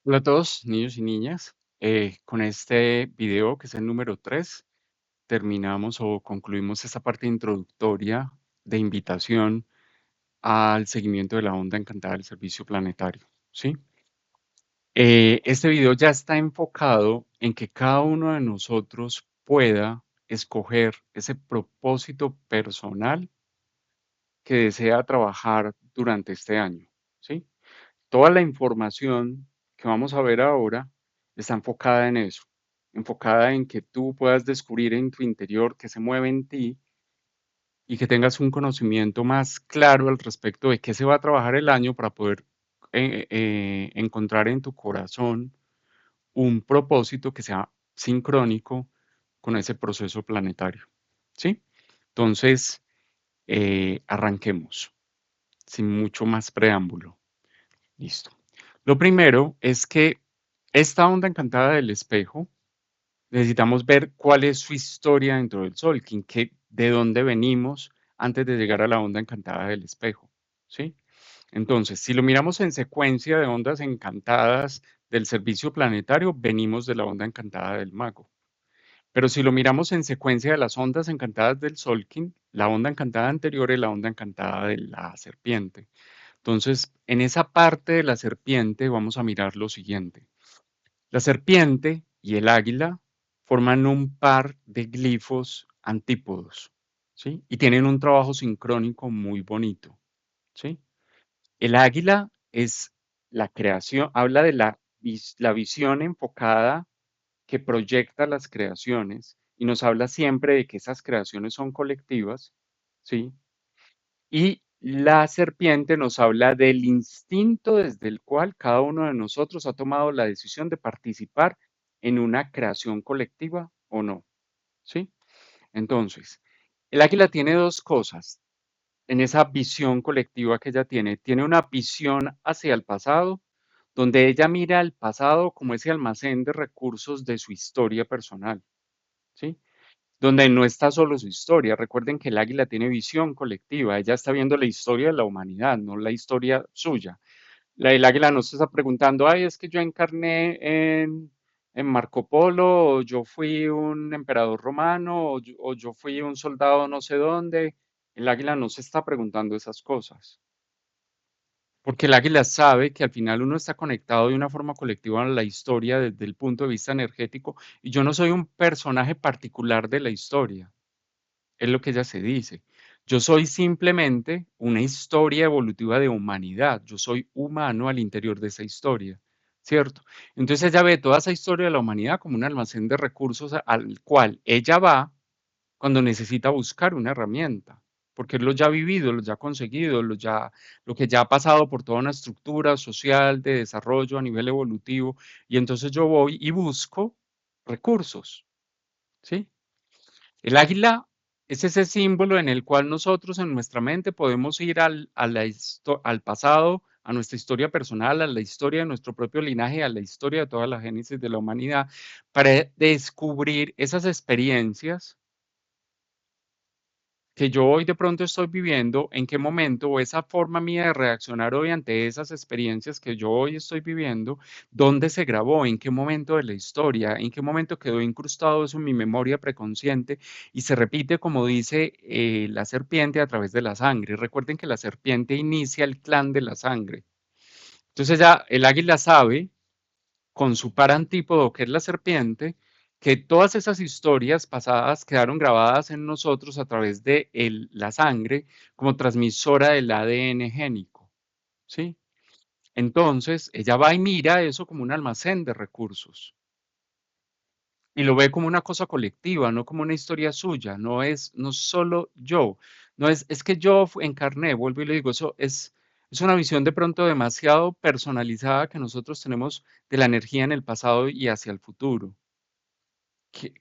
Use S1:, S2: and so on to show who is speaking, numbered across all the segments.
S1: Hola a todos, niños y niñas. Con este video, que es el número 3, terminamos o concluimos esta parte introductoria de invitación al seguimiento de la onda encantada del servicio planetario, ¿sí? Este video ya está enfocado en que cada uno de nosotros pueda escoger ese propósito personal que desea trabajar durante este año, ¿sí? Toda la información que vamos a ver ahora está enfocada en eso, enfocada en que tú puedas descubrir en tu interior qué se mueve en ti y que tengas un conocimiento más claro al respecto de qué se va a trabajar el año para poder encontrar en tu corazón un propósito que sea sincrónico con ese proceso planetario. ¿Sí? Entonces, arranquemos sin mucho más preámbulo. Listo. Lo primero es que esta onda encantada del espejo, necesitamos ver cuál es su historia dentro del Solking, de dónde venimos antes de llegar a la onda encantada del espejo, ¿sí? Entonces, si lo miramos en secuencia de ondas encantadas del servicio planetario, venimos de la onda encantada del mago. Pero si lo miramos en secuencia de las ondas encantadas del Solking, la onda encantada anterior es la onda encantada de la serpiente. Entonces, en esa parte de la serpiente vamos a mirar lo siguiente. La serpiente y el águila forman un par de glifos antípodos, ¿sí? Y tienen un trabajo sincrónico muy bonito, ¿sí? El águila es la creación, habla de la visión enfocada que proyecta las creaciones y nos habla siempre de que esas creaciones son colectivas, ¿sí? Y la serpiente nos habla del instinto desde el cual cada uno de nosotros ha tomado la decisión de participar en una creación colectiva o no, ¿sí? Entonces, el águila tiene dos cosas en esa visión colectiva que ella tiene una visión hacia el pasado, donde ella mira el pasado como ese almacén de recursos de su historia personal, ¿sí? Donde no está solo su historia. Recuerden que el águila tiene visión colectiva, ella está viendo la historia de la humanidad, no la historia suya. El águila no se está preguntando, ay, es que yo encarné en Marco Polo, o yo fui un emperador romano, o yo fui un soldado no sé dónde. El águila no se está preguntando esas cosas. Porque el águila sabe que al final uno está conectado de una forma colectiva a la historia desde el punto de vista energético y yo no soy un personaje particular de la historia. Es lo que ella se dice. Yo soy simplemente una historia evolutiva de humanidad. Yo soy humano al interior de esa historia, ¿cierto? Entonces ella ve toda esa historia de la humanidad como un almacén de recursos al cual ella va cuando necesita buscar una herramienta, porque es lo ya vivido, lo ya conseguido, lo que ya ha pasado por toda una estructura social de desarrollo a nivel evolutivo, y entonces yo voy y busco recursos, ¿sí? El águila es ese símbolo en el cual nosotros en nuestra mente podemos ir al pasado, a nuestra historia personal, a la historia de nuestro propio linaje, a la historia de toda la génesis de la humanidad, para descubrir esas experiencias que yo hoy de pronto estoy viviendo, en qué momento, o esa forma mía de reaccionar hoy ante esas experiencias que yo hoy estoy viviendo, dónde se grabó, en qué momento de la historia, en qué momento quedó incrustado eso en mi memoria preconsciente y se repite, como dice la serpiente, a través de la sangre. Recuerden que la serpiente inicia el clan de la sangre. Entonces ya el águila sabe con su par antípodo, que es la serpiente, que todas esas historias pasadas quedaron grabadas en nosotros a través de la sangre como transmisora del ADN génico, ¿sí? Entonces, ella va y mira eso como un almacén de recursos y lo ve como una cosa colectiva, no como una historia suya, no solo yo, no es que yo encarné, vuelvo y le digo, es una visión de pronto demasiado personalizada que nosotros tenemos de la energía en el pasado y hacia el futuro.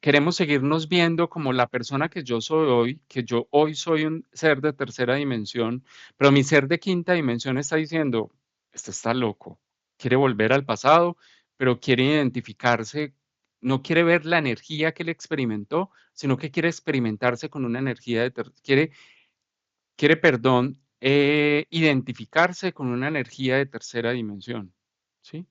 S1: Queremos seguirnos viendo como la persona que yo soy hoy, que yo hoy soy un ser de tercera dimensión, pero mi ser de quinta dimensión está diciendo, este está loco, quiere volver al pasado, pero quiere identificarse, no quiere ver la energía que él experimentó, sino que quiere experimentarse con una energía quiere, identificarse con una energía de tercera dimensión, ¿sí?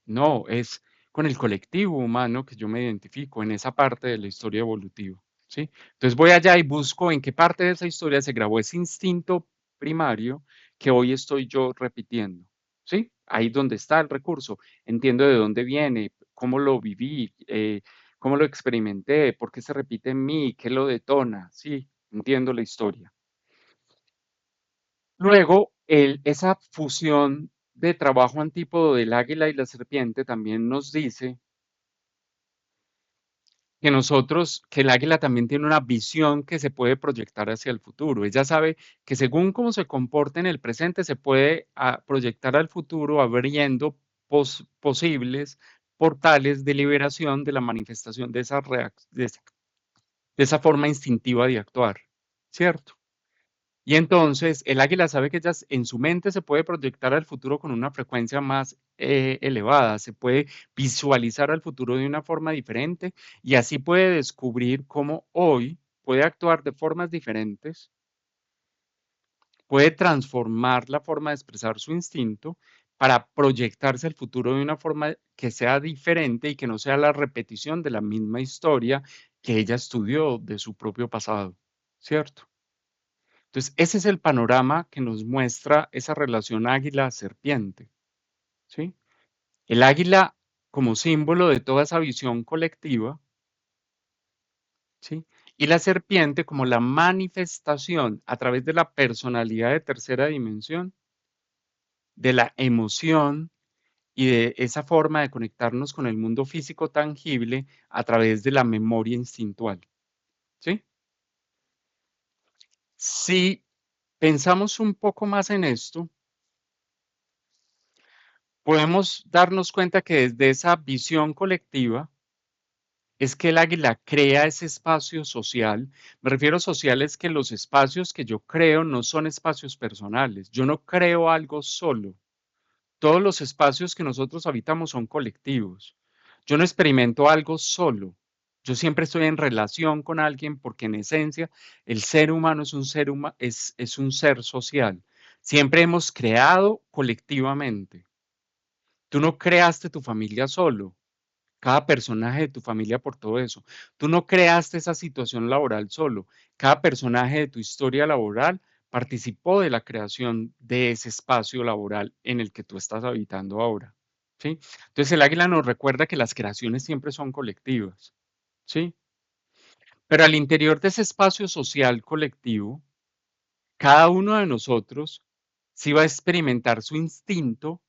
S1: No, es con el colectivo humano que yo me identifico en esa parte de la historia evolutiva, ¿sí? Entonces voy allá y busco en qué parte de esa historia se grabó ese instinto primario que hoy estoy yo repitiendo, ¿sí? Ahí donde está el recurso. Entiendo de dónde viene, cómo lo viví, cómo lo experimenté, por qué se repite en mí, qué lo detona, sí, entiendo la historia. Luego, esa fusión de trabajo antípodo del águila y la serpiente también nos dice que el águila también tiene una visión que se puede proyectar hacia el futuro. Ella sabe que según cómo se comporte en el presente, se puede proyectar al futuro abriendo posibles portales de liberación de la manifestación de esa forma instintiva de actuar, ¿cierto? Y entonces el águila sabe que ella en su mente se puede proyectar al futuro con una frecuencia más elevada, se puede visualizar al futuro de una forma diferente y así puede descubrir cómo hoy puede actuar de formas diferentes, puede transformar la forma de expresar su instinto para proyectarse al futuro de una forma que sea diferente y que no sea la repetición de la misma historia que ella estudió de su propio pasado, ¿cierto? Entonces, ese es el panorama que nos muestra esa relación águila-serpiente, ¿sí? El águila como símbolo de toda esa visión colectiva, ¿sí? Y la serpiente como la manifestación a través de la personalidad de tercera dimensión, de la emoción y de esa forma de conectarnos con el mundo físico tangible a través de la memoria instintual, ¿sí? Si pensamos un poco más en esto, podemos darnos cuenta que desde esa visión colectiva es que el águila crea ese espacio social. Me refiero a sociales que los espacios que yo creo no son espacios personales. Yo no creo algo solo. Todos los espacios que nosotros habitamos son colectivos. Yo no experimento algo solo. Yo siempre estoy en relación con alguien porque en esencia el ser humano es un es un ser social. Siempre hemos creado colectivamente. Tú no creaste tu familia solo. Cada personaje de tu familia aportó eso. Tú no creaste esa situación laboral solo. Cada personaje de tu historia laboral participó de la creación de ese espacio laboral en el que tú estás habitando ahora, ¿sí? Entonces el águila nos recuerda que las creaciones siempre son colectivas, ¿sí? Pero al interior de ese espacio social colectivo, cada uno de nosotros sí va a experimentar su instinto,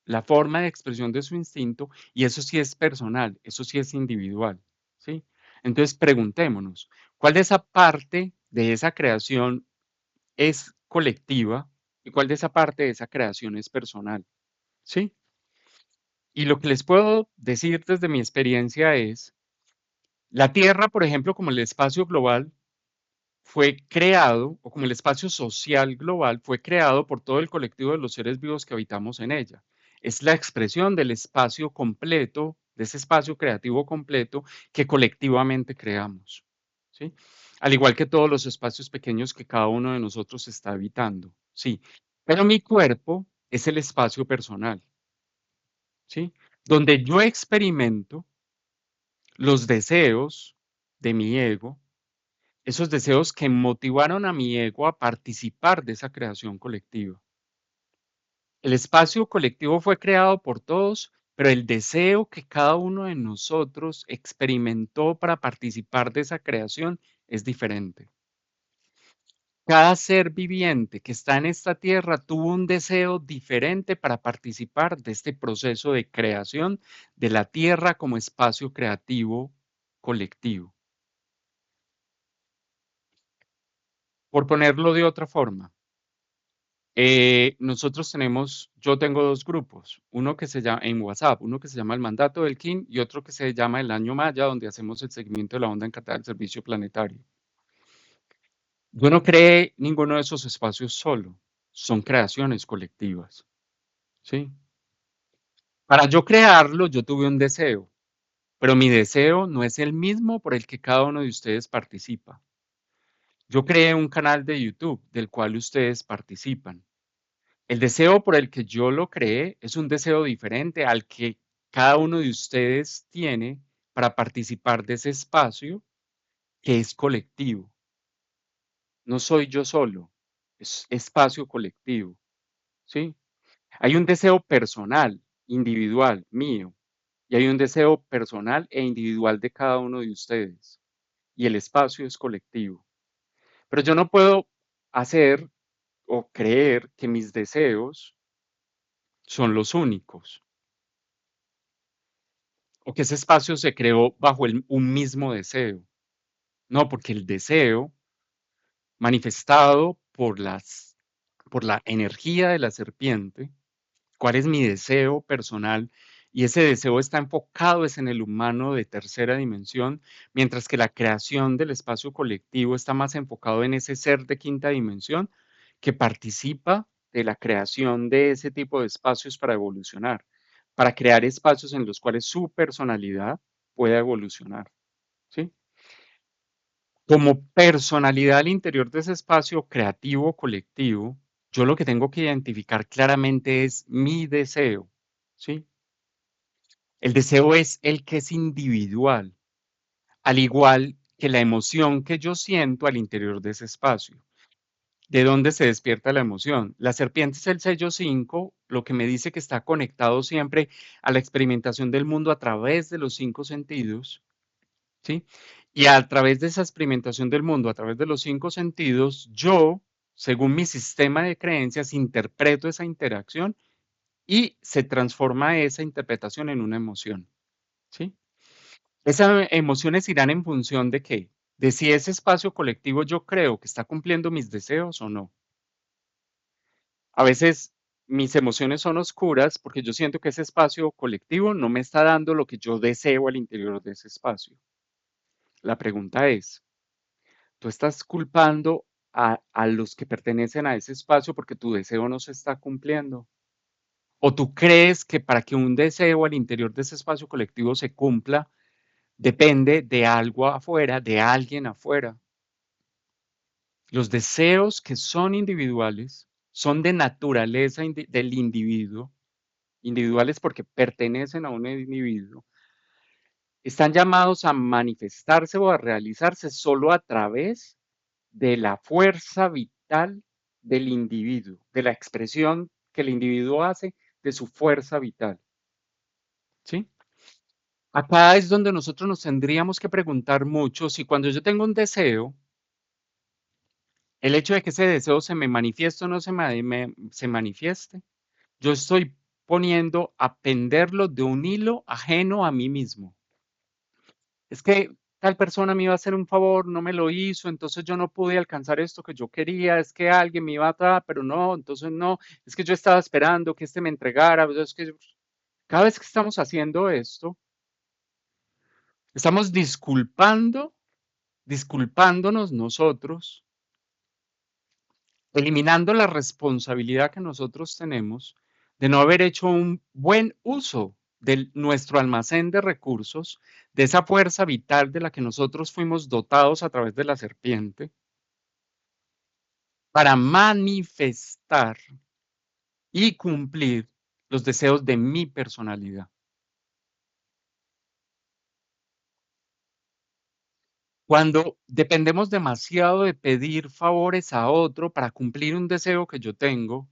S1: la forma de expresión de su instinto, y eso sí es personal, eso sí es individual, ¿sí? Entonces preguntémonos, ¿cuál de esa parte de esa creación es colectiva y cuál de esa parte de esa creación es personal? ¿Sí? Y lo que les puedo decir desde mi experiencia es, la Tierra, por ejemplo, como el espacio global, fue creado, o como el espacio social global, fue creado por todo el colectivo de los seres vivos que habitamos en ella. Es la expresión del espacio completo, de ese espacio creativo completo que colectivamente creamos, ¿sí? Al igual que todos los espacios pequeños que cada uno de nosotros está habitando, sí. Pero mi cuerpo es el espacio personal, ¿sí? Donde yo experimento los deseos de mi ego, esos deseos que motivaron a mi ego a participar de esa creación colectiva. El espacio colectivo fue creado por todos, pero el deseo que cada uno de nosotros experimentó para participar de esa creación es diferente. Cada ser viviente que está en esta tierra tuvo un deseo diferente para participar de este proceso de creación de la tierra como espacio creativo colectivo. Por ponerlo de otra forma, yo tengo dos grupos, uno que se llama en WhatsApp, uno que se llama el mandato del Kin y otro que se llama el año Maya, donde hacemos el seguimiento de la onda encantada del servicio planetario. Yo no creé ninguno de esos espacios solo, son creaciones colectivas, ¿sí? Para yo crearlo, yo tuve un deseo, pero mi deseo no es el mismo por el que cada uno de ustedes participa. Yo creé un canal de YouTube del cual ustedes participan. El deseo por el que yo lo creé es un deseo diferente al que cada uno de ustedes tiene para participar de ese espacio que es colectivo. No soy yo solo, es espacio colectivo, ¿sí? Hay un deseo personal, individual, mío, y hay un deseo personal e individual de cada uno de ustedes, y el espacio es colectivo. Pero yo no puedo hacer o creer que mis deseos son los únicos, o que ese espacio se creó bajo un mismo deseo. No, porque el deseo manifestado por la energía de la serpiente, cuál es mi deseo personal, y ese deseo está enfocado es en el humano de tercera dimensión, mientras que la creación del espacio colectivo está más enfocado en ese ser de quinta dimensión que participa de la creación de ese tipo de espacios para evolucionar, para crear espacios en los cuales su personalidad pueda evolucionar, ¿sí? Como personalidad al interior de ese espacio creativo colectivo, yo lo que tengo que identificar claramente es mi deseo, ¿sí? El deseo es el que es individual, al igual que la emoción que yo siento al interior de ese espacio. ¿De dónde se despierta la emoción? La serpiente es el sello 5, lo que me dice que está conectado siempre a la experimentación del mundo a través de los 5 sentidos, ¿sí? Y a través de esa experimentación del mundo, a través de los 5 sentidos, yo, según mi sistema de creencias, interpreto esa interacción y se transforma esa interpretación en una emoción, ¿sí? Esas emociones irán en función de qué, de si ese espacio colectivo yo creo que está cumpliendo mis deseos o no. A veces mis emociones son oscuras porque yo siento que ese espacio colectivo no me está dando lo que yo deseo al interior de ese espacio. La pregunta es, ¿tú estás culpando a los que pertenecen a ese espacio porque tu deseo no se está cumpliendo? ¿O tú crees que para que un deseo al interior de ese espacio colectivo se cumpla, depende de algo afuera, de alguien afuera? Los deseos que son individuales son de naturaleza del individuo, individuales porque pertenecen a un individuo, están llamados a manifestarse o a realizarse solo a través de la fuerza vital del individuo, de la expresión que el individuo hace de su fuerza vital, ¿sí? Acá es donde nosotros nos tendríamos que preguntar mucho si cuando yo tengo un deseo, el hecho de que ese deseo se me manifieste o no se manifieste, yo estoy poniendo a penderlo de un hilo ajeno a mí mismo. Es que tal persona me iba a hacer un favor, no me lo hizo, entonces yo no pude alcanzar esto que yo quería, es que alguien me iba a dar, pero no, entonces no, es que yo estaba esperando que este me entregara, pues, es que cada vez que estamos haciendo esto, estamos disculpándonos nosotros, eliminando la responsabilidad que nosotros tenemos de no haber hecho un buen uso de nuestro almacén de recursos, de esa fuerza vital de la que nosotros fuimos dotados a través de la serpiente, para manifestar y cumplir los deseos de mi personalidad. Cuando dependemos demasiado de pedir favores a otro para cumplir un deseo que yo tengo,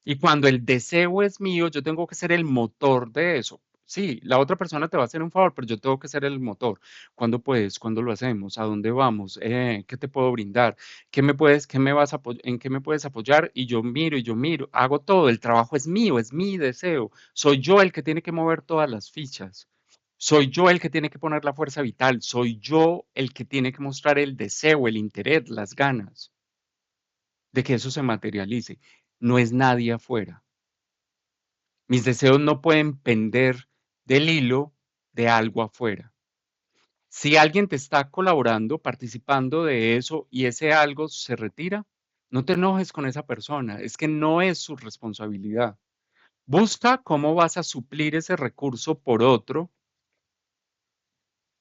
S1: y cuando el deseo es mío, yo tengo que ser el motor de eso. Sí, la otra persona te va a hacer un favor, pero yo tengo que ser el motor. ¿Cuándo puedes? ¿Cuándo lo hacemos? ¿A dónde vamos? ¿Qué te puedo brindar? ¿Qué me vas a en qué me puedes apoyar? Y yo miro, hago todo. El trabajo es mío, es mi deseo. Soy yo el que tiene que mover todas las fichas. Soy yo el que tiene que poner la fuerza vital. Soy yo el que tiene que mostrar el deseo, el interés, las ganas de que eso se materialice. No es nadie afuera. Mis deseos no pueden pender del hilo de algo afuera. Si alguien te está colaborando, participando de eso y ese algo se retira, no te enojes con esa persona, es que no es su responsabilidad. Busca cómo vas a suplir ese recurso por otro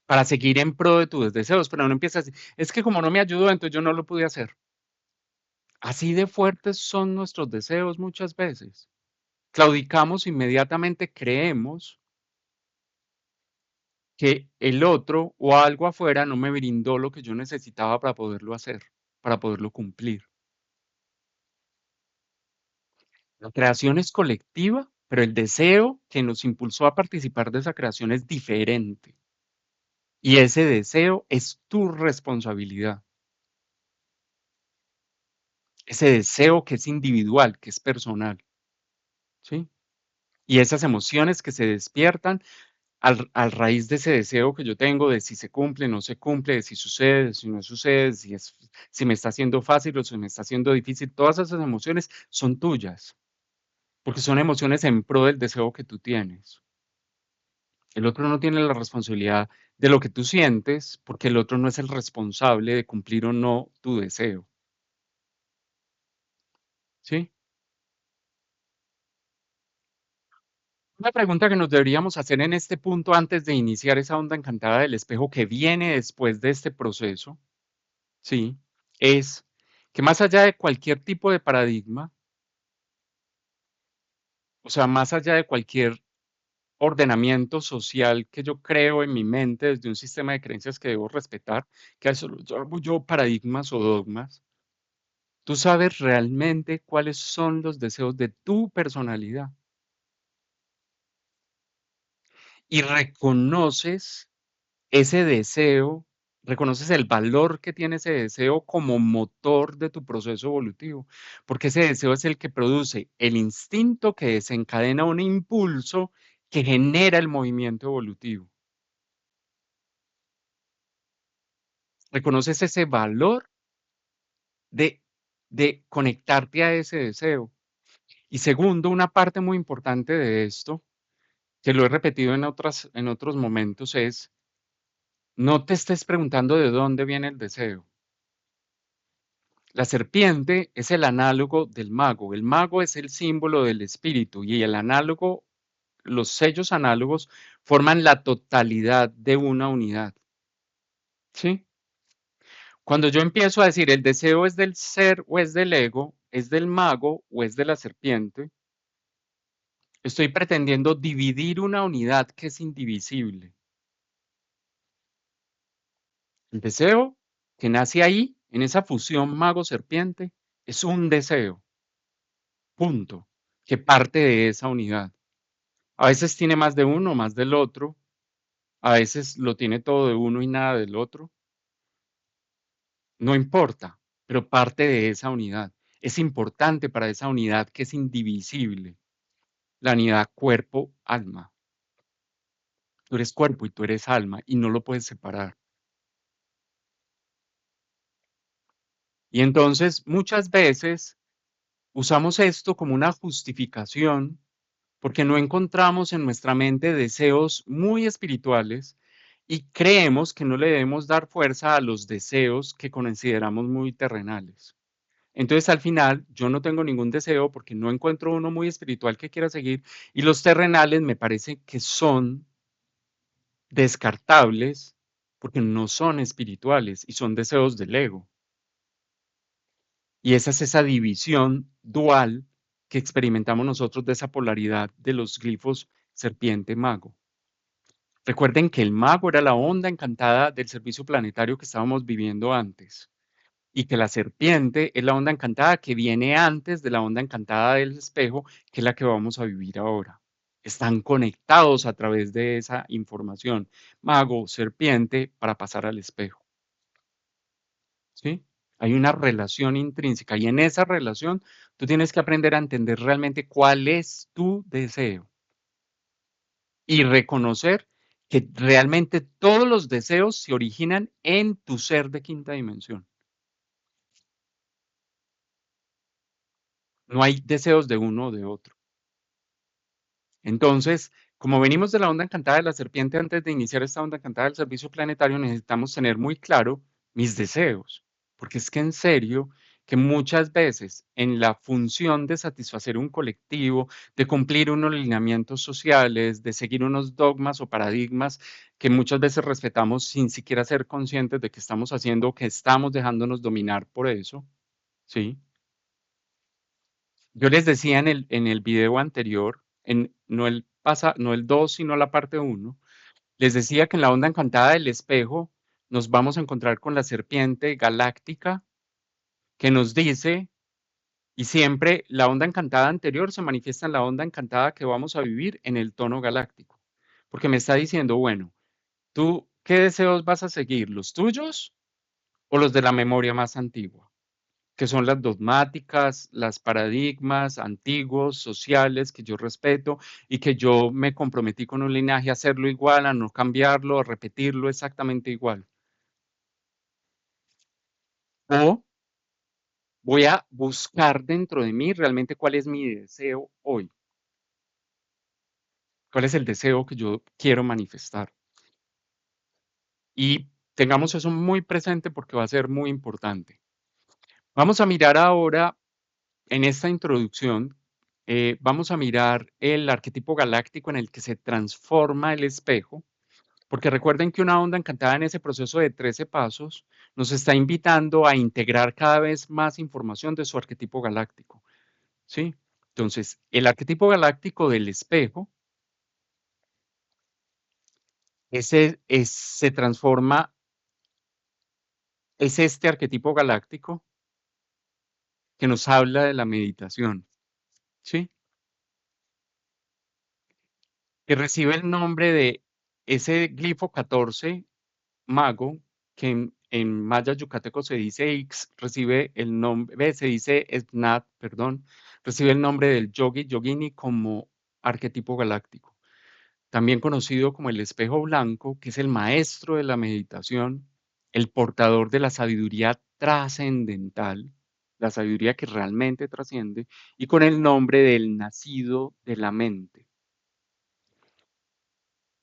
S1: para seguir en pro de tus deseos, pero no empiezas, es que como no me ayudó, entonces yo no lo pude hacer. Así de fuertes son nuestros deseos muchas veces. Claudicamos inmediatamente, creemos que el otro o algo afuera no me brindó lo que yo necesitaba para poderlo hacer, para poderlo cumplir. La creación es colectiva, pero el deseo que nos impulsó a participar de esa creación es diferente. Y ese deseo es tu responsabilidad. Ese deseo que es individual, que es personal, ¿sí? Y esas emociones que se despiertan al raíz de ese deseo que yo tengo de si se cumple, no se cumple, de si sucede, si no sucede, si me está haciendo fácil o si me está haciendo difícil, todas esas emociones son tuyas, porque son emociones en pro del deseo que tú tienes. El otro no tiene la responsabilidad de lo que tú sientes, porque el otro no es el responsable de cumplir o no tu deseo, ¿sí? Una pregunta que nos deberíamos hacer en este punto antes de iniciar esa onda encantada del espejo que viene después de este proceso, ¿sí? Es que más allá de cualquier tipo de paradigma, o sea, más allá de cualquier ordenamiento social que yo creo en mi mente desde un sistema de creencias que debo respetar, que a eso lo llamo yo paradigmas o dogmas, tú sabes realmente cuáles son los deseos de tu personalidad y reconoces ese deseo, reconoces el valor que tiene ese deseo como motor de tu proceso evolutivo, porque ese deseo es el que produce el instinto que desencadena un impulso que genera el movimiento evolutivo. Reconoces ese valor de, de conectarte a ese deseo. Y segundo, una parte muy importante de esto, que lo he repetido en otros momentos, es no te estés preguntando de dónde viene el deseo. La serpiente es el análogo del mago. El mago es el símbolo del espíritu y el análogo, los sellos análogos forman la totalidad de una unidad. ¿Sí? Cuando yo empiezo a decir el deseo es del ser o es del ego, es del mago o es de la serpiente, estoy pretendiendo dividir una unidad que es indivisible. El deseo que nace ahí, en esa fusión mago-serpiente, es un deseo, punto, que parte de esa unidad. A veces tiene más de uno, más del otro, a veces lo tiene todo de uno y nada del otro, no importa, pero parte de esa unidad. Es importante para esa unidad que es indivisible, la unidad cuerpo-alma. Tú eres cuerpo y tú eres alma y no lo puedes separar. Y entonces muchas veces usamos esto como una justificación porque no encontramos en nuestra mente deseos muy espirituales y creemos que no le debemos dar fuerza a los deseos que consideramos muy terrenales. Entonces, al final, yo no tengo ningún deseo porque no encuentro uno muy espiritual que quiera seguir y los terrenales me parece que son descartables porque no son espirituales y son deseos del ego. Y esa es esa división dual que experimentamos nosotros de esa polaridad de los glifos serpiente-mago. Recuerden que el mago era la onda encantada del servicio planetario que estábamos viviendo antes y que la serpiente es la onda encantada que viene antes de la onda encantada del espejo, que es la que vamos a vivir ahora. Están conectados a través de esa información, mago, serpiente, para pasar al espejo. ¿Sí? Hay una relación intrínseca y en esa relación tú tienes que aprender a entender realmente cuál es tu deseo y reconocer que realmente todos los deseos se originan en tu ser de quinta dimensión. No hay deseos de uno o de otro. Entonces, como venimos de la onda encantada de la serpiente, antes de iniciar esta onda encantada del servicio planetario, necesitamos tener muy claro mis deseos, porque es que en serio que muchas veces en la función de satisfacer un colectivo, de cumplir unos lineamientos sociales, de seguir unos dogmas o paradigmas que muchas veces respetamos sin siquiera ser conscientes de que estamos haciendo, que estamos dejándonos dominar por eso, ¿sí? Yo les decía en el video anterior, no el 2, sino la parte uno, Les decía que en la onda encantada del espejo nos vamos a encontrar con la serpiente galáctica que nos dice, y siempre la onda encantada anterior se manifiesta en la onda encantada que vamos a vivir en el tono galáctico, porque me está diciendo, bueno, ¿tú qué deseos vas a seguir? ¿Los tuyos o los de la memoria más antigua? Que son las dogmáticas, las paradigmas antiguos, sociales, que yo respeto y que yo me comprometí con un linaje a hacerlo igual, a no cambiarlo, a repetirlo exactamente igual. O voy a buscar dentro de mí realmente cuál es mi deseo hoy, cuál es el deseo que yo quiero manifestar. Y tengamos eso muy presente porque va a ser muy importante. Vamos a mirar ahora en esta introducción, vamos a mirar el arquetipo galáctico en el que se transforma el espejo, porque recuerden que una onda encantada en ese proceso de 13 pasos nos está invitando a integrar cada vez más información de su arquetipo galáctico, ¿sí? Entonces, el arquetipo galáctico del espejo se transforma, es este arquetipo galáctico que nos habla de la meditación, ¿sí? Que recibe el nombre de ese glifo 14 mago, que en maya yucateco se dice X, recibe el nombre, se dice Snat, perdón, recibe el nombre del yogi, yogini como arquetipo galáctico, también conocido como el espejo blanco, que es el maestro de la meditación, el portador de la sabiduría trascendental, la sabiduría que realmente trasciende, y con el nombre del nacido de la mente.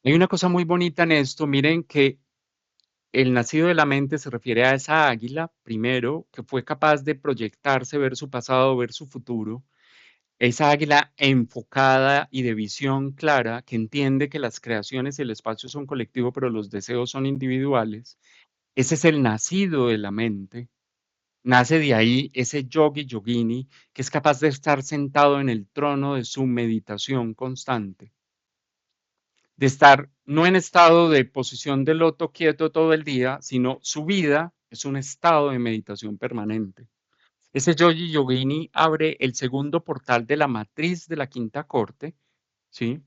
S1: Hay una cosa muy bonita en esto, miren que el nacido de la mente se refiere a esa águila, primero, que fue capaz de proyectarse, ver su pasado, ver su futuro. Esa águila enfocada y de visión clara, que entiende que las creaciones y el espacio son colectivo, pero los deseos son individuales. Ese es el nacido de la mente. Nace de ahí ese yogi yogini que es capaz de estar sentado en el trono de su meditación constante, de estar no en estado de posición de loto quieto todo el día, sino su vida es un estado de meditación permanente. Ese yogi yogini abre el segundo portal de la matriz de la quinta corte, ¿sí?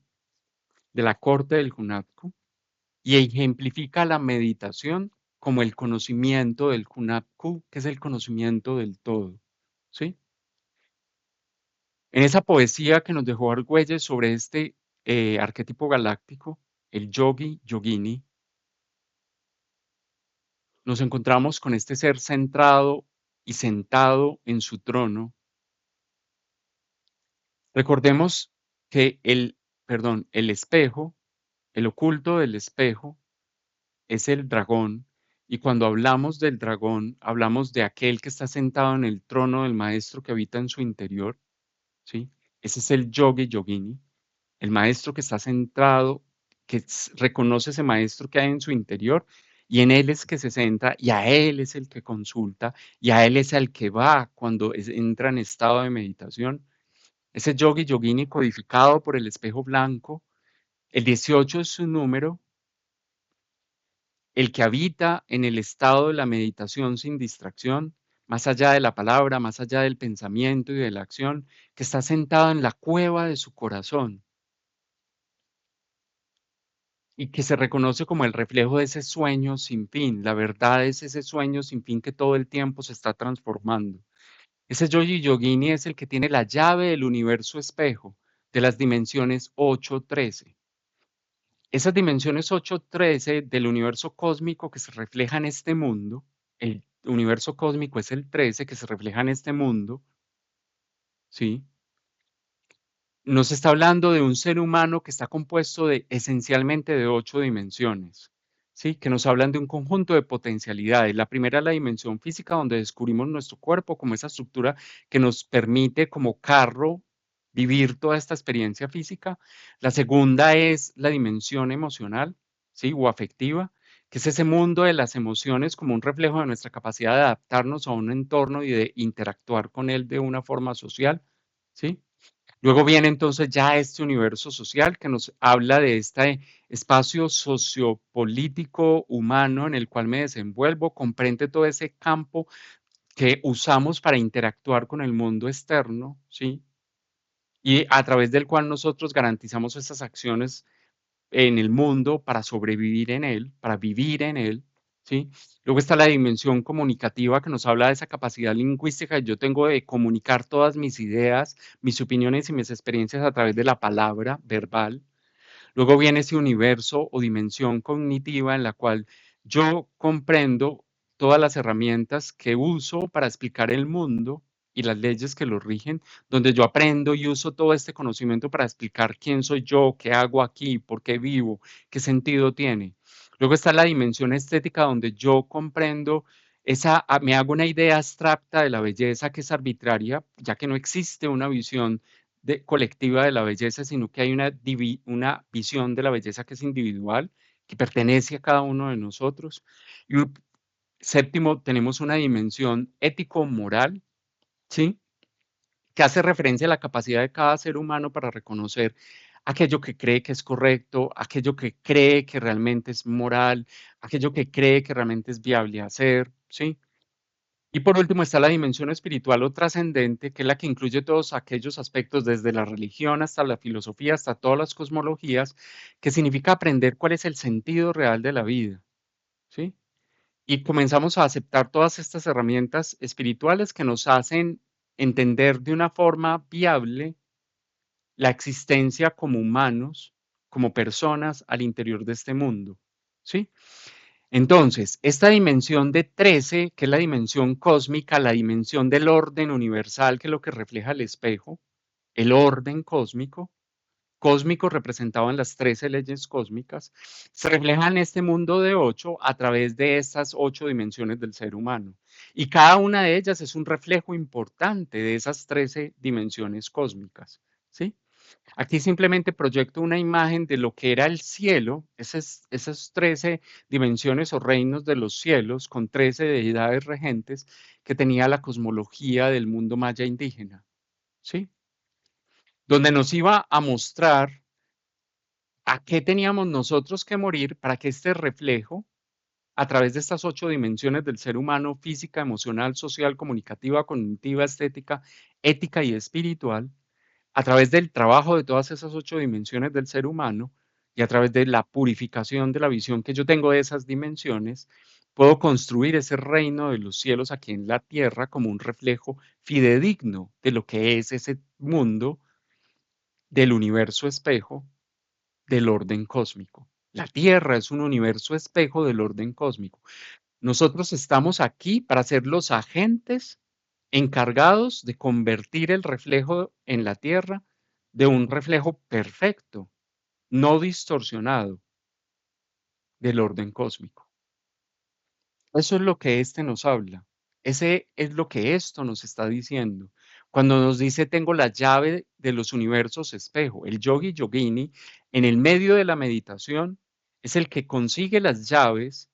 S1: De la corte del Hunapku, y ejemplifica la meditación como el conocimiento del Hunapku, que es el conocimiento del todo, ¿sí? En esa poesía que nos dejó Argüelles sobre este arquetipo galáctico, el yogi yogini, nos encontramos con este ser centrado y sentado en su trono. Recordemos que el espejo, el oculto del espejo es el dragón, y cuando hablamos del dragón, hablamos de aquel que está sentado en el trono del maestro que habita en su interior, ¿sí? Ese es el yogi yogini, el maestro que está centrado, que reconoce ese maestro que hay en su interior y en él es que se centra y a él es el que consulta y a él es el que va cuando entra en estado de meditación. Ese yogi yogini codificado por el espejo blanco, el 18 es su número, el que habita en el estado de la meditación sin distracción, más allá de la palabra, más allá del pensamiento y de la acción, que está sentado en la cueva de su corazón y que se reconoce como el reflejo de ese sueño sin fin. La verdad es ese sueño sin fin que todo el tiempo se está transformando. Ese yogi yogini es el que tiene la llave del universo espejo de las dimensiones 8-13. Esas dimensiones 8-13 del universo cósmico que se refleja en este mundo, el universo cósmico es el 13 que se refleja en este mundo, ¿sí? Nos está hablando de un ser humano que está compuesto de esencialmente de 8 dimensiones, ¿sí? Que nos hablan de un conjunto de potencialidades. La primera es la dimensión física, donde descubrimos nuestro cuerpo como esa estructura que nos permite como carro vivir toda esta experiencia física. La segunda es la dimensión emocional, ¿sí? O afectiva, que es ese mundo de las emociones como un reflejo de nuestra capacidad de adaptarnos a un entorno y de interactuar con él de una forma social, ¿sí? Luego viene entonces ya este universo social que nos habla de este espacio sociopolítico humano en el cual me desenvuelvo, comprende todo ese campo que usamos para interactuar con el mundo externo, ¿sí? Y a través del cual nosotros garantizamos esas acciones en el mundo para sobrevivir en él, para vivir en él, ¿sí? Luego está la dimensión comunicativa que nos habla de esa capacidad lingüística que yo tengo de comunicar todas mis ideas, mis opiniones y mis experiencias a través de la palabra verbal. Luego viene ese universo o dimensión cognitiva en la cual yo comprendo todas las herramientas que uso para explicar el mundo y las leyes que lo rigen, donde yo aprendo y uso todo este conocimiento para explicar quién soy yo, qué hago aquí, por qué vivo, qué sentido tiene. Luego está la dimensión estética donde yo comprendo me hago una idea abstracta de la belleza que es arbitraria, ya que no existe una visión colectiva de la belleza, sino que hay una visión de la belleza que es individual, que pertenece a cada uno de nosotros. Y séptimo, tenemos una dimensión ético-moral, ¿sí? Que hace referencia a la capacidad de cada ser humano para reconocer aquello que cree que es correcto, aquello que cree que realmente es moral, aquello que cree que realmente es viable hacer, ¿sí? Y por último está la dimensión espiritual o trascendente, que es la que incluye todos aquellos aspectos, desde la religión hasta la filosofía, hasta todas las cosmologías, que significa aprender cuál es el sentido real de la vida, ¿sí? Y comenzamos a aceptar todas estas herramientas espirituales que nos hacen entender de una forma viable la existencia como humanos, como personas al interior de este mundo, ¿sí? Entonces, esta dimensión de 13, que es la dimensión cósmica, la dimensión del orden universal, que es lo que refleja el espejo, el orden cósmico, cósmico representado en las 13 leyes cósmicas, se refleja en este mundo de 8 a través de estas 8 dimensiones del ser humano. Y cada una de ellas es un reflejo importante de esas 13 dimensiones cósmicas, ¿sí? Aquí simplemente proyecto una imagen de lo que era el cielo, esas 13 dimensiones o reinos de los cielos con 13 deidades regentes que tenía la cosmología del mundo maya indígena, ¿sí? Donde nos iba a mostrar a qué teníamos nosotros que morir para que este reflejo, a través de estas 8 dimensiones del ser humano, física, emocional, social, comunicativa, cognitiva, estética, ética y espiritual, a través del trabajo de todas esas 8 dimensiones del ser humano y a través de la purificación de la visión que yo tengo de esas dimensiones, puedo construir ese reino de los cielos aquí en la tierra como un reflejo fidedigno de lo que es ese mundo del universo espejo del orden cósmico. La tierra es un universo espejo del orden cósmico. Nosotros estamos aquí para ser los agentes encargados de convertir el reflejo en la tierra de un reflejo perfecto, no distorsionado del orden cósmico. Eso es lo que este nos habla. Ese es lo que esto nos está diciendo. Cuando nos dice tengo la llave de los universos espejo, el yogi yogini en el medio de la meditación es el que consigue las llaves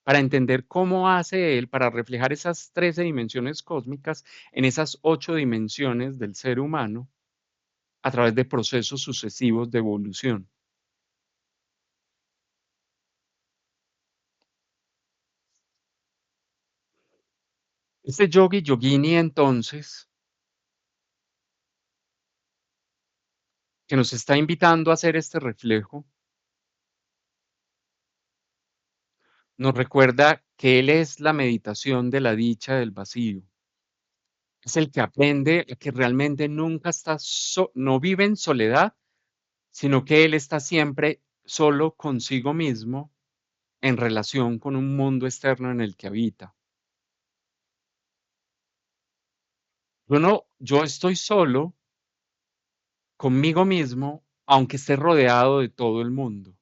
S1: para entender cómo hace él para reflejar esas 13 dimensiones cósmicas en esas 8 dimensiones del ser humano a través de procesos sucesivos de evolución. Este yogi yogini entonces, que nos está invitando a hacer este reflejo, nos recuerda que él es la meditación de la dicha del vacío. Es el que aprende a que realmente nunca está, no vive en soledad, sino que él está siempre solo consigo mismo en relación con un mundo externo en el que habita. Yo estoy solo conmigo mismo, aunque esté rodeado de todo el mundo.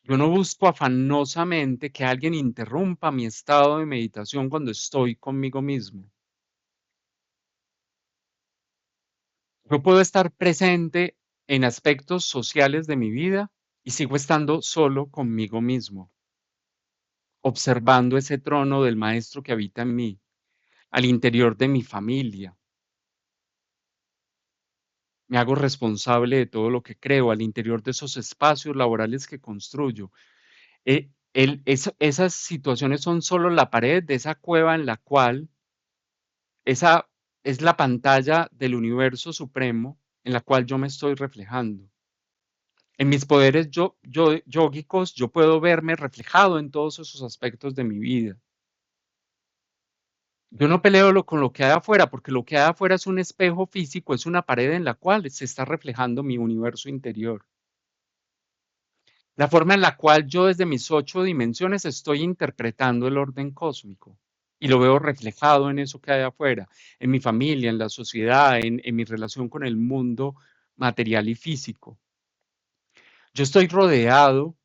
S1: Yo no busco afanosamente que alguien interrumpa mi estado de meditación cuando estoy conmigo mismo. Yo puedo estar presente en aspectos sociales de mi vida y sigo estando solo conmigo mismo, observando ese trono del maestro que habita en mí. al interior de mi familia. Me hago responsable de todo lo que creo al interior de esos espacios laborales que construyo. Esas situaciones son solo la pared de esa cueva en la cual esa es la pantalla del universo supremo en la cual yo me estoy reflejando. En mis poderes yógicos, yo puedo verme reflejado en todos esos aspectos de mi vida. Yo no peleo con lo que hay afuera, porque lo que hay afuera es un espejo físico, es una pared en la cual se está reflejando mi universo interior. La forma en la cual yo desde mis 8 dimensiones estoy interpretando el orden cósmico y lo veo reflejado en eso que hay afuera, en mi familia, en la sociedad, en mi relación con el mundo material y físico. Yo estoy rodeado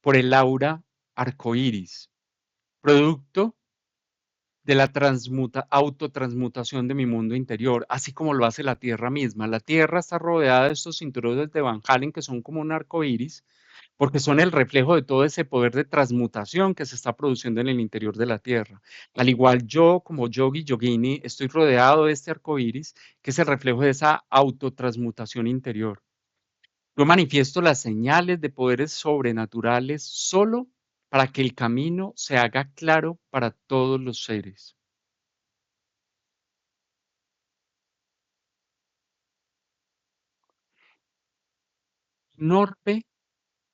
S1: por el aura arcoíris, producto de la autotransmutación de mi mundo interior, así como lo hace la Tierra misma. La Tierra está rodeada de estos cinturones de Van Halen que son como un arco iris, porque son el reflejo de todo ese poder de transmutación que se está produciendo en el interior de la Tierra. Al igual yo, como yogi, yogini, estoy rodeado de este arco iris, que es el reflejo de esa autotransmutación interior. Yo manifiesto las señales de poderes sobrenaturales solo para que el camino se haga claro para todos los seres. Un orbe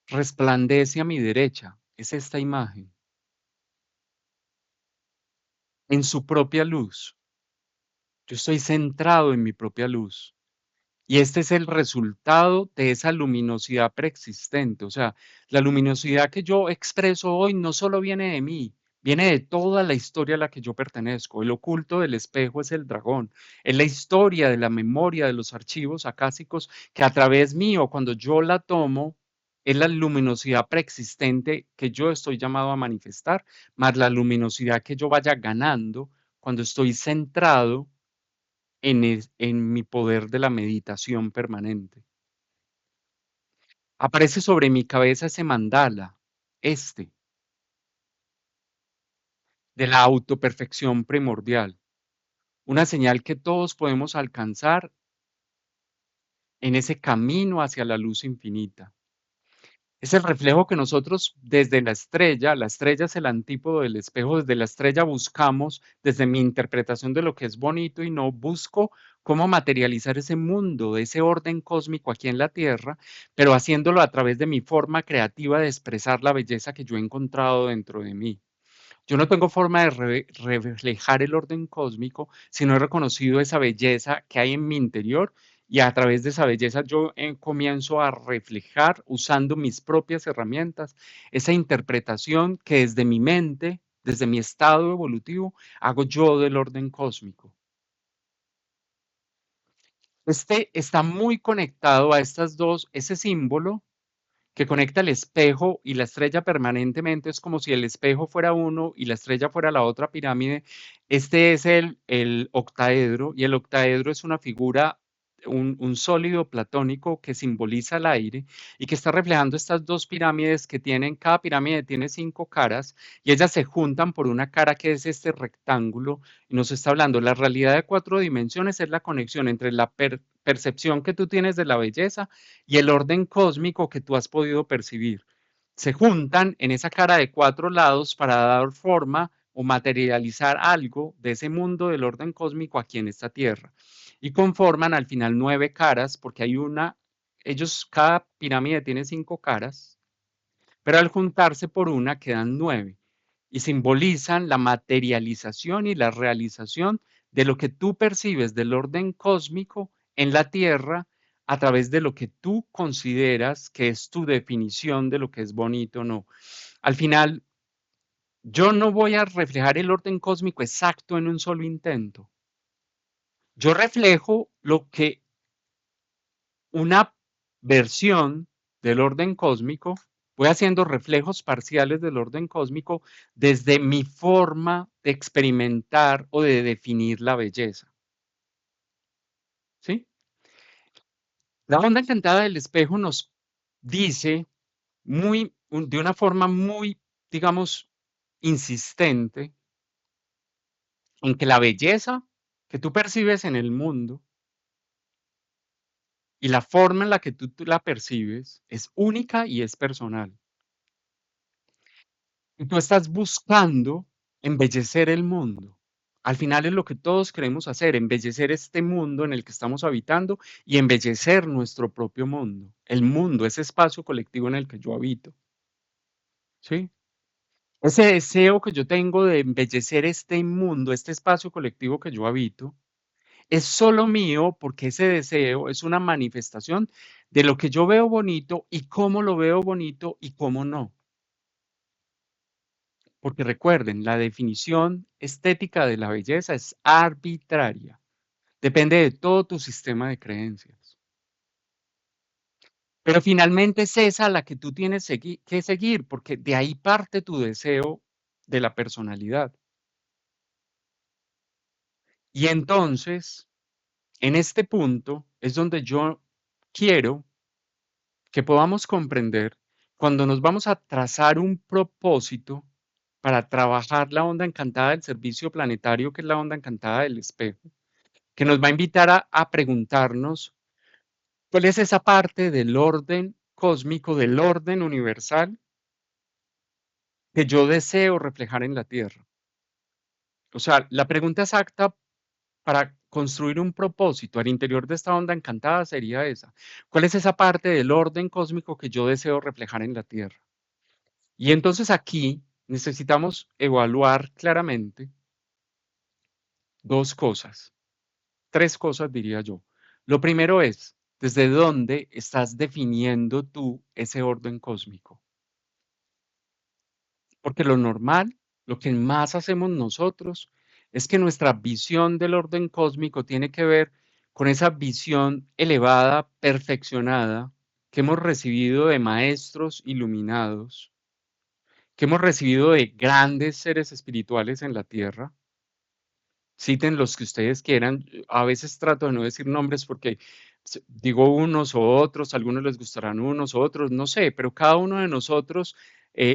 S1: resplandece a mi derecha, es esta imagen, en su propia luz. Yo estoy centrado en mi propia luz. Y este es el resultado de esa luminosidad preexistente. O sea, la luminosidad que yo expreso hoy no solo viene de mí, viene de toda la historia a la que yo pertenezco. El oculto del espejo es el dragón. Es la historia de la memoria de los archivos acásicos que a través mío, cuando yo la tomo, es la luminosidad preexistente que yo estoy llamado a manifestar, más la luminosidad que yo vaya ganando cuando estoy centrado en mi poder de la meditación permanente. Aparece sobre mi cabeza ese mandala, este, de la autoperfección primordial, una señal que todos podemos alcanzar en ese camino hacia la luz infinita. Es el reflejo que nosotros desde la estrella es el antípodo del espejo, desde la estrella buscamos, desde mi interpretación de lo que es bonito y no, busco cómo materializar ese mundo, ese orden cósmico aquí en la Tierra, pero haciéndolo a través de mi forma creativa de expresar la belleza que yo he encontrado dentro de mí. Yo no tengo forma de reflejar el orden cósmico si no he reconocido esa belleza que hay en mi interior y a través de esa belleza yo comienzo a reflejar usando mis propias herramientas esa interpretación que desde mi mente, desde mi estado evolutivo, hago yo del orden cósmico. Este está muy conectado a estas dos, ese símbolo que conecta el espejo y la estrella permanentemente, es como si el espejo fuera uno y la estrella fuera la otra pirámide. Este es el octaedro y el octaedro es una figura, un sólido platónico que simboliza el aire y que está reflejando estas dos pirámides que tienen, cada pirámide tiene 5 caras y ellas se juntan por una cara que es este rectángulo y nos está hablando, la realidad de 4 dimensiones es la conexión entre la percepción que tú tienes de la belleza y el orden cósmico que tú has podido percibir. Se juntan en esa cara de 4 lados para dar forma o materializar algo de ese mundo del orden cósmico aquí en esta tierra. Y conforman al final 9 caras, porque hay cada pirámide tiene 5 caras, pero al juntarse por una quedan 9 y simbolizan la materialización y la realización de lo que tú percibes del orden cósmico en la Tierra a través de lo que tú consideras que es tu definición de lo que es bonito o no. Al final, yo no voy a reflejar el orden cósmico exacto en un solo intento. Yo reflejo lo que una versión del orden cósmico, voy haciendo reflejos parciales del orden cósmico desde mi forma de experimentar o de definir la belleza. ¿Sí? La onda encantada del espejo nos dice de una forma muy, digamos, insistente, en que la belleza que tú percibes en el mundo y la forma en la que tú la percibes es única y es personal. Y tú estás buscando embellecer el mundo. Al final es lo que todos queremos hacer, embellecer este mundo en el que estamos habitando y embellecer nuestro propio mundo, el mundo, ese espacio colectivo en el que yo habito, ¿sí? Ese deseo que yo tengo de embellecer este mundo, este espacio colectivo que yo habito, es solo mío porque ese deseo es una manifestación de lo que yo veo bonito y cómo lo veo bonito y cómo no. Porque recuerden, la definición estética de la belleza es arbitraria. Depende de todo tu sistema de creencias. Pero finalmente es esa la que tú tienes que seguir, porque de ahí parte tu deseo de la personalidad. Y entonces, en este punto es donde yo quiero que podamos comprender cuando nos vamos a trazar un propósito para trabajar la onda encantada del servicio planetario, que es la onda encantada del espejo, que nos va a invitar a preguntarnos cuál es esa parte del orden cósmico, del orden universal que yo deseo reflejar en la Tierra. O sea, la pregunta exacta para construir un propósito al interior de esta onda encantada sería esa. ¿Cuál es esa parte del orden cósmico que yo deseo reflejar en la Tierra? Y entonces aquí necesitamos evaluar claramente dos cosas, tres cosas diría yo. Lo primero es, ¿desde dónde estás definiendo tú ese orden cósmico? Porque lo normal, lo que más hacemos nosotros, es que nuestra visión del orden cósmico tiene que ver con esa visión elevada, perfeccionada, que hemos recibido de maestros iluminados, que hemos recibido de grandes seres espirituales en la tierra. Citen los que ustedes quieran. A veces trato de no decir nombres porque digo unos o otros, a algunos les gustarán unos o otros, no sé, pero cada uno de nosotros,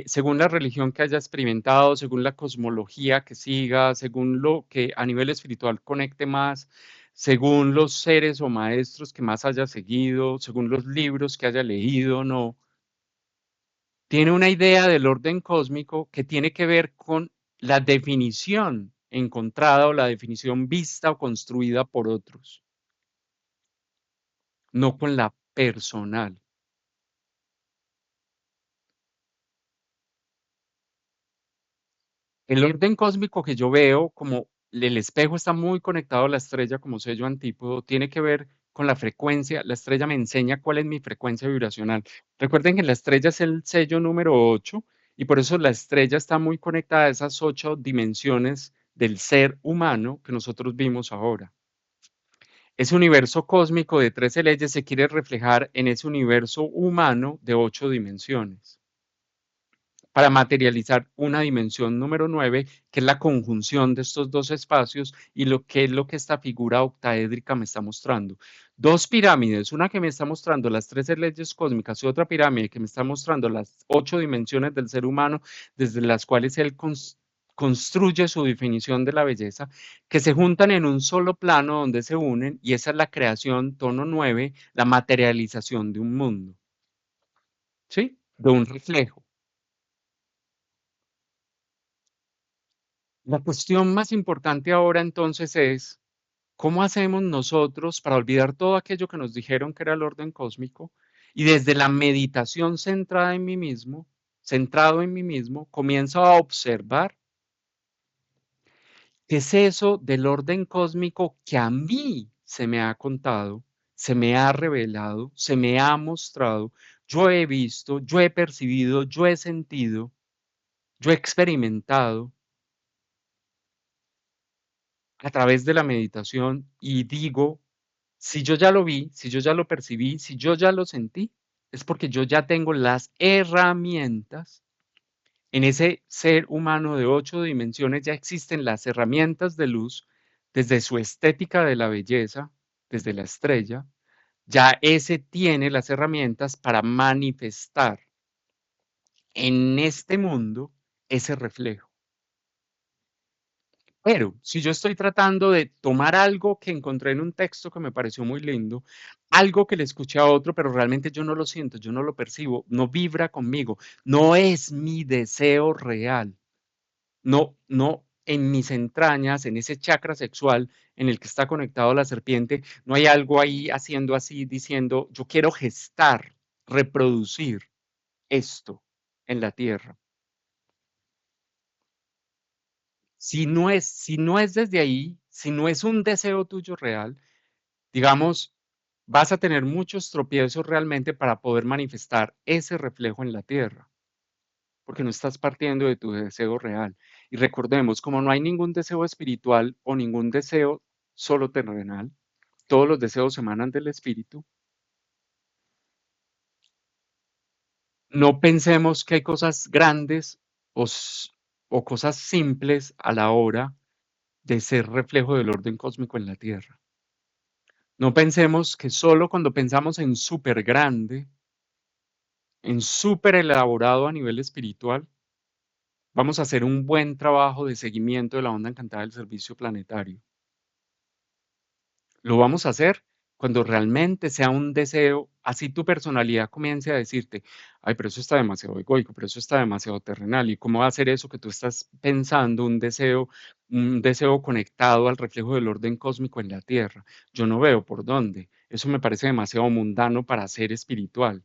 S1: según la religión que haya experimentado, según la cosmología que siga, según lo que a nivel espiritual conecte más, según los seres o maestros que más haya seguido, según los libros que haya leído, no, tiene una idea del orden cósmico que tiene que ver con la definición encontrada o la definición vista o construida por otros, no con la personal. El orden cósmico que yo veo, como el espejo está muy conectado a la estrella como sello antípodo, tiene que ver con la frecuencia. La estrella me enseña cuál es mi frecuencia vibracional. Recuerden que la estrella es el sello número 8 y por eso la estrella está muy conectada a esas 8 dimensiones del ser humano que nosotros vimos ahora. Ese universo cósmico de 13 leyes se quiere reflejar en ese universo humano de 8 dimensiones para materializar una dimensión número 9, que es la conjunción de estos dos espacios y lo que es lo que esta figura octaédrica me está mostrando. Dos pirámides, una que me está mostrando las 13 leyes cósmicas y otra pirámide que me está mostrando las 8 dimensiones del ser humano, desde las cuales él construye su definición de la belleza, que se juntan en un solo plano donde se unen, y esa es la creación, tono 9, la materialización de un mundo, ¿sí? De un reflejo. La cuestión más importante ahora entonces es, ¿cómo hacemos nosotros para olvidar todo aquello que nos dijeron que era el orden cósmico y desde la meditación centrada en mí mismo, centrado en mí mismo, comienzo a observar qué es eso del orden cósmico que a mí se me ha contado, se me ha revelado, se me ha mostrado, yo he visto, yo he percibido, yo he sentido, yo he experimentado a través de la meditación y digo, si yo ya lo vi, si yo ya lo percibí, si yo ya lo sentí, es porque yo ya tengo las herramientas. En ese ser humano de 8 dimensiones ya existen las herramientas de luz desde su estética de la belleza, desde la estrella, ya ese tiene las herramientas para manifestar en este mundo ese reflejo. Pero si yo estoy tratando de tomar algo que encontré en un texto que me pareció muy lindo, algo que le escuché a otro, pero realmente yo no lo siento, yo no lo percibo, no vibra conmigo, no es mi deseo real, no en mis entrañas, en ese chakra sexual en el que está conectado la serpiente, no hay algo ahí haciendo así, diciendo, yo quiero gestar, reproducir esto en la tierra. Si no es desde ahí, si no es un deseo tuyo real, digamos, vas a tener muchos tropiezos realmente para poder manifestar ese reflejo en la tierra, porque no estás partiendo de tu deseo real. Y recordemos, como no hay ningún deseo espiritual o ningún deseo solo terrenal, todos los deseos emanan del espíritu, no pensemos que hay cosas grandes o, o cosas simples a la hora de ser reflejo del orden cósmico en la tierra. No pensemos que solo cuando pensamos en súper grande, en súper elaborado a nivel espiritual, vamos a hacer un buen trabajo de seguimiento de la onda encantada del servicio planetario. Lo vamos a hacer cuando realmente sea un deseo, así tu personalidad comience a decirte, ay, pero eso está demasiado egoico, pero eso está demasiado terrenal. ¿Y cómo va a ser eso que tú estás pensando, un deseo conectado al reflejo del orden cósmico en la Tierra? Yo no veo por dónde. Eso me parece demasiado mundano para ser espiritual.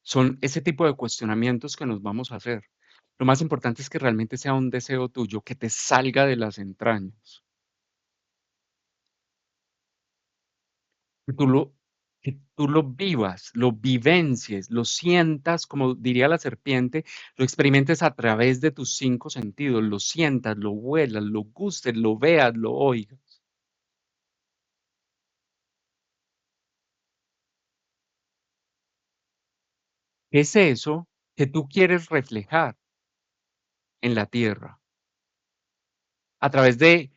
S1: Son ese tipo de cuestionamientos que nos vamos a hacer. Lo más importante es que realmente sea un deseo tuyo, que te salga de las entrañas, que tú lo, que tú lo vivas, lo vivencies, lo sientas, como diría la serpiente, lo experimentes a través de tus cinco sentidos, lo sientas, lo huelas, lo gustes, lo veas, lo oigas. Es eso que tú quieres reflejar en la tierra, a través de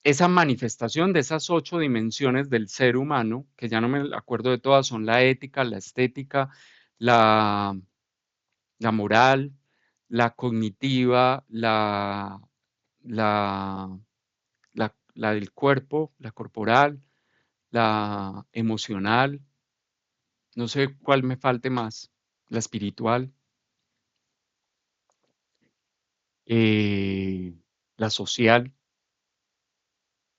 S1: esa manifestación de esas 8 dimensiones del ser humano, que ya no me acuerdo de todas, son la ética, la estética, la, la moral, la cognitiva, la, la del cuerpo, la corporal, la emocional, no sé cuál me falte más, la espiritual, eh, la social.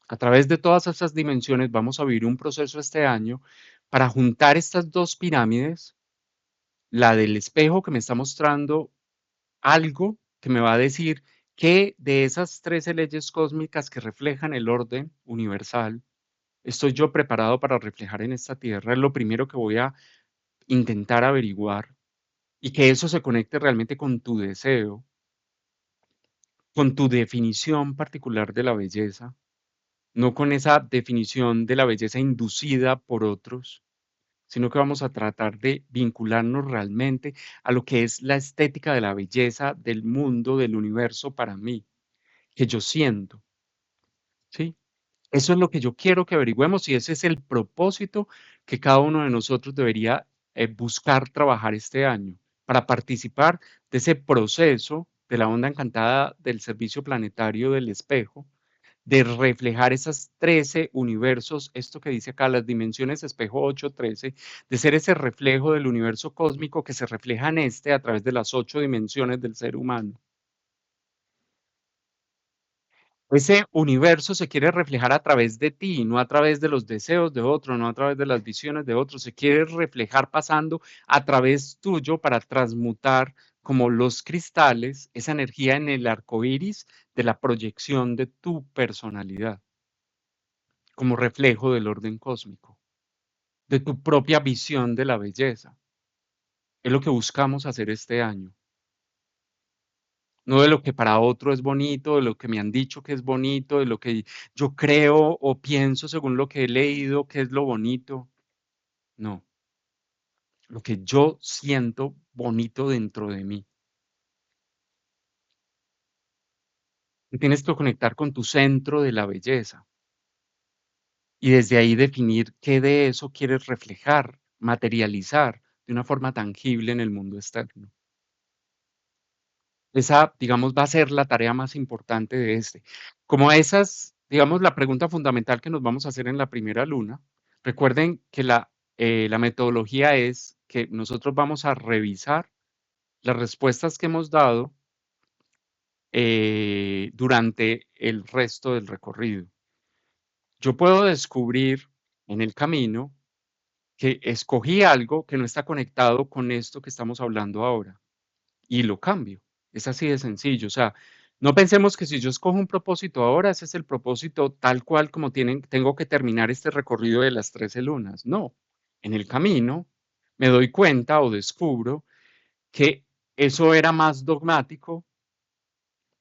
S1: A través de todas esas dimensiones vamos a vivir un proceso este año para juntar estas dos pirámides, la del espejo que me está mostrando algo que me va a decir que de esas 13 leyes cósmicas que reflejan el orden universal, estoy yo preparado para reflejar en esta tierra. Es lo primero que voy a intentar averiguar y que eso se conecte realmente con tu deseo, con tu definición particular de la belleza, no con esa definición de la belleza inducida por otros, sino que vamos a tratar de vincularnos realmente a lo que es la estética de la belleza del mundo, del universo para mí, que yo siento, ¿sí? Eso es lo que yo quiero que averigüemos y ese es el propósito que cada uno de nosotros debería buscar trabajar este año para participar de ese proceso de la onda encantada del servicio planetario del espejo, de reflejar esas 13 universos, esto que dice acá, las dimensiones espejo 813, de ser ese reflejo del universo cósmico que se refleja en este a través de las 8 dimensiones del ser humano. Ese universo se quiere reflejar a través de ti, no a través de los deseos de otro, no a través de las visiones de otro, se quiere reflejar pasando a través tuyo para transmutar como los cristales esa energía en el arco iris de la proyección de tu personalidad, como reflejo del orden cósmico, de tu propia visión de la belleza. Es lo que buscamos hacer este año. No de lo que para otro es bonito, de lo que me han dicho que es bonito, de lo que yo creo o pienso según lo que he leído que es lo bonito. No, lo que yo siento bonito dentro de mí. Te tienes que conectar con tu centro de la belleza y desde ahí definir qué de eso quieres reflejar, materializar de una forma tangible en el mundo externo. Esa, digamos, va a ser la tarea más importante de este. Como esas, digamos, la pregunta fundamental que nos vamos a hacer en la primera luna, recuerden que la metodología es que nosotros vamos a revisar las respuestas que hemos dado durante el resto del recorrido. Yo puedo descubrir en el camino que escogí algo que no está conectado con esto que estamos hablando ahora y lo cambio. Es así de sencillo. O sea, no pensemos que si yo escojo un propósito ahora, ese es el propósito tal cual como tengo que terminar este recorrido de las 13 lunas. No, en el camino me doy cuenta o descubro que eso era más dogmático.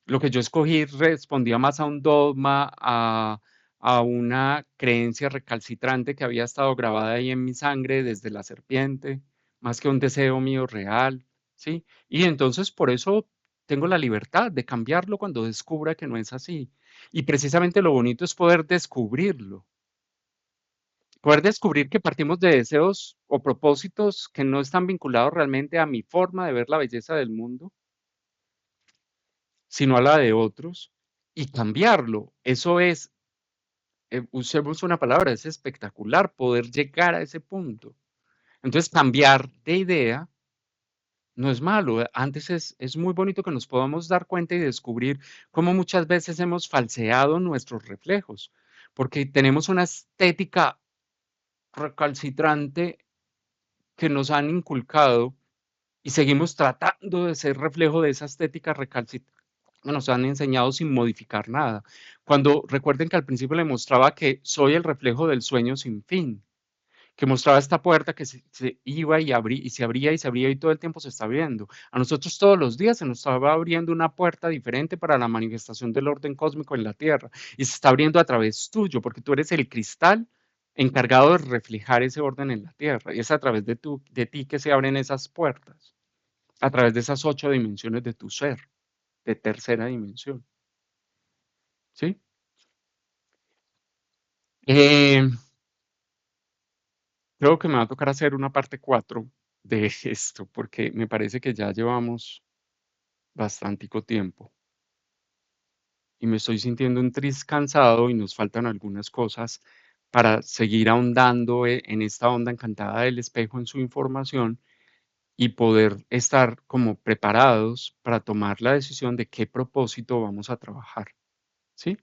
S1: Lo que yo escogí respondía más a un dogma, a una creencia recalcitrante que había estado grabada ahí en mi sangre desde la serpiente, más que un deseo mío real, ¿sí? Y entonces por eso tengo la libertad de cambiarlo cuando descubra que no es así. Y precisamente lo bonito es poder descubrir que partimos de deseos o propósitos que no están vinculados realmente a mi forma de ver la belleza del mundo, sino a la de otros, y cambiarlo. Eso es, usemos una palabra, es espectacular poder llegar a ese punto. Entonces, cambiar de idea no es malo. Antes es muy bonito que nos podamos dar cuenta y descubrir cómo muchas veces hemos falseado nuestros reflejos, porque tenemos una estética recalcitrante que nos han inculcado y seguimos tratando de ser reflejo de esa estética recalcitrante. Nos han enseñado sin modificar nada. Cuando recuerden que al principio le mostraba que soy el reflejo del sueño sin fin, que mostraba esta puerta que se iba y abría y se abría y se abría y todo el tiempo se está abriendo. A nosotros todos los días se nos estaba abriendo una puerta diferente para la manifestación del orden cósmico en la Tierra y se está abriendo a través tuyo, porque tú eres el cristal encargado de reflejar ese orden en la Tierra y es a través de ti que se abren esas puertas, a través de esas 8 dimensiones de tu ser, de tercera dimensión. ¿Sí? Eh, Creo que me va a tocar hacer una parte 4 de esto, porque me parece que ya llevamos bastantico tiempo y me estoy sintiendo un tris cansado y nos faltan algunas cosas para seguir ahondando en esta onda encantada del espejo en su información y poder estar como preparados para tomar la decisión de qué propósito vamos a trabajar, ¿sí?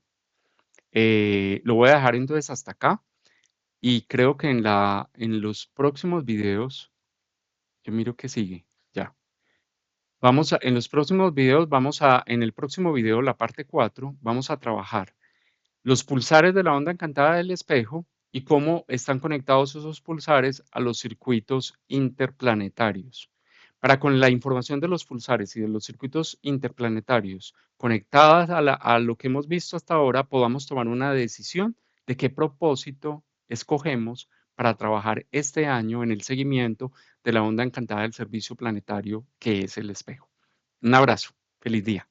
S1: Lo voy a dejar entonces hasta acá. Y creo que en los próximos videos, yo miro que sigue, ya. En los próximos videos, en el próximo video, la parte 4 vamos a trabajar los pulsares de la onda encantada del espejo y cómo están conectados esos pulsares a los circuitos interplanetarios. Para con la información de los pulsares y de los circuitos interplanetarios conectadas a lo que hemos visto hasta ahora, podamos tomar una decisión de qué propósito escogemos para trabajar este año en el seguimiento de la onda encantada del servicio planetario que es el espejo. Un abrazo, feliz día.